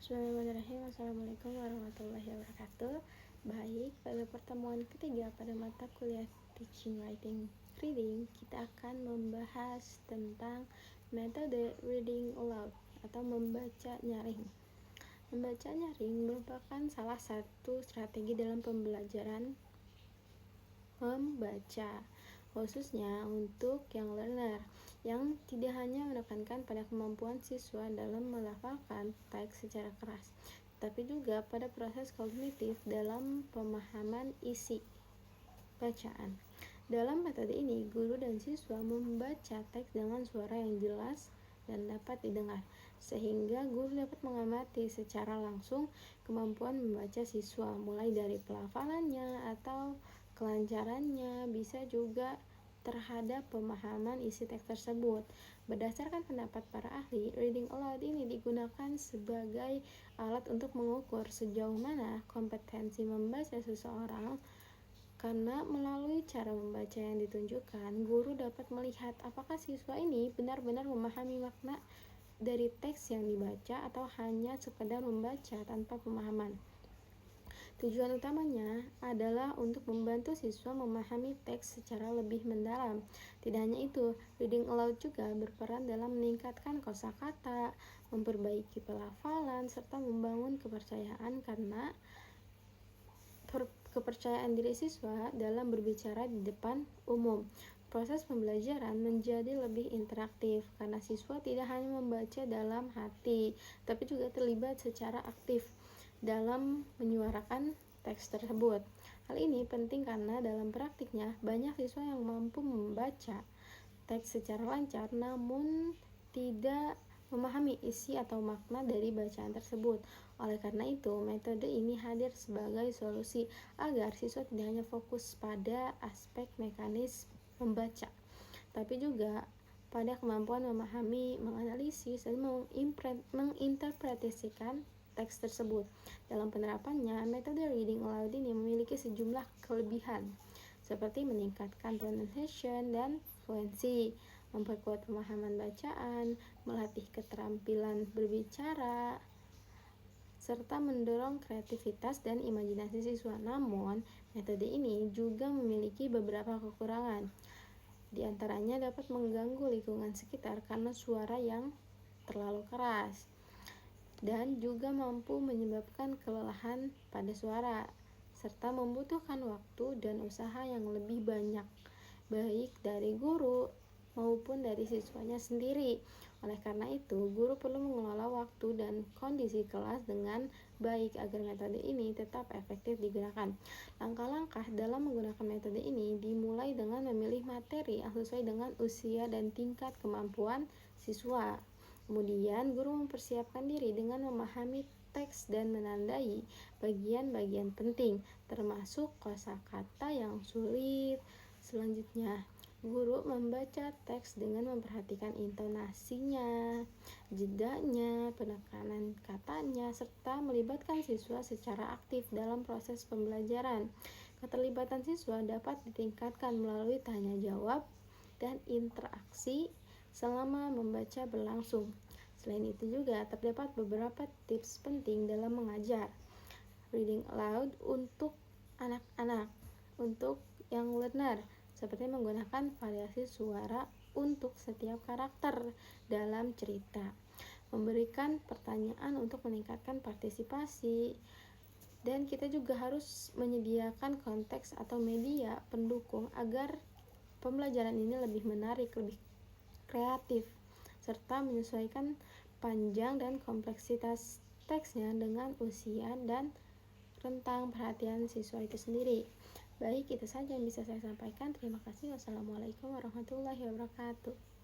Bismillahirrahmanirrahim. Assalamualaikum warahmatullahi wabarakatuh. Baik, pada pertemuan ketiga pada mata kuliah Teaching Writing Reading, kita akan membahas tentang metode reading aloud atau membaca nyaring. Membaca nyaring merupakan salah satu strategi dalam pembelajaran membaca, khususnya untuk young learner, yang tidak hanya menekankan pada kemampuan siswa dalam melafalkan teks secara keras, tapi juga pada proses kognitif dalam pemahaman isi bacaan. Dalam metode ini, guru dan siswa membaca teks dengan suara yang jelas dan dapat didengar, sehingga guru dapat mengamati secara langsung kemampuan membaca siswa, mulai dari pelafalannya atau kelancarannya, bisa juga terhadap pemahaman isi teks tersebut. Berdasarkan pendapat para ahli, reading aloud ini digunakan sebagai alat untuk mengukur sejauh mana kompetensi membaca seseorang, karena melalui cara membaca yang ditunjukkan, guru dapat melihat apakah siswa ini benar-benar memahami makna dari teks yang dibaca atau hanya sekedar membaca tanpa pemahaman. Tujuan utamanya adalah untuk membantu siswa memahami teks secara lebih mendalam. Tidak hanya itu, reading aloud juga berperan dalam meningkatkan kosakata, memperbaiki pelafalan, serta membangun kepercayaan kepercayaan diri siswa dalam berbicara di depan umum. Proses pembelajaran menjadi lebih interaktif karena siswa tidak hanya membaca dalam hati, tapi juga terlibat secara aktif dalam menyuarakan teks tersebut. Hal ini penting karena dalam praktiknya banyak siswa yang mampu membaca teks secara lancar namun tidak memahami isi atau makna dari bacaan tersebut. Oleh karena itu, metode ini hadir sebagai solusi agar siswa tidak hanya fokus pada aspek mekanis membaca, tapi juga pada kemampuan memahami, menganalisis, dan menginterpretasikan teks tersebut. Dalam penerapannya, metode reading aloud ini memiliki sejumlah kelebihan, seperti meningkatkan pronunciation dan fluency, memperkuat pemahaman bacaan, melatih keterampilan berbicara, serta mendorong kreativitas dan imajinasi siswa. Namun, metode ini juga memiliki beberapa kekurangan. Di antaranya dapat mengganggu lingkungan sekitar karena suara yang terlalu keras, dan juga mampu menyebabkan kelelahan pada suara, serta membutuhkan waktu dan usaha yang lebih banyak, baik dari guru maupun dari siswanya sendiri. Oleh karena itu, guru perlu mengelola waktu dan kondisi kelas dengan baik agar metode ini tetap efektif digunakan. Langkah-langkah dalam menggunakan metode ini dimulai dengan memilih materi yang sesuai dengan usia dan tingkat kemampuan siswa. Kemudian, guru mempersiapkan diri dengan memahami teks dan menandai bagian-bagian penting, termasuk kosakata yang sulit. Selanjutnya, guru membaca teks dengan memperhatikan intonasinya, jedanya, penekanan katanya, serta melibatkan siswa secara aktif dalam proses pembelajaran. Keterlibatan siswa dapat ditingkatkan melalui tanya jawab dan interaksi selama membaca berlangsung. Selain itu juga terdapat beberapa tips penting dalam mengajar reading aloud untuk anak-anak, untuk young learner, seperti menggunakan variasi suara untuk setiap karakter dalam cerita, memberikan pertanyaan untuk meningkatkan partisipasi, dan kita juga harus menyediakan konteks atau media pendukung agar pembelajaran ini lebih menarik, lebih kreatif, serta menyesuaikan panjang dan kompleksitas teksnya dengan usia dan rentang perhatian siswa itu sendiri. Baik, itu saja yang bisa saya sampaikan. Terima kasih. Wassalamualaikum warahmatullahi wabarakatuh.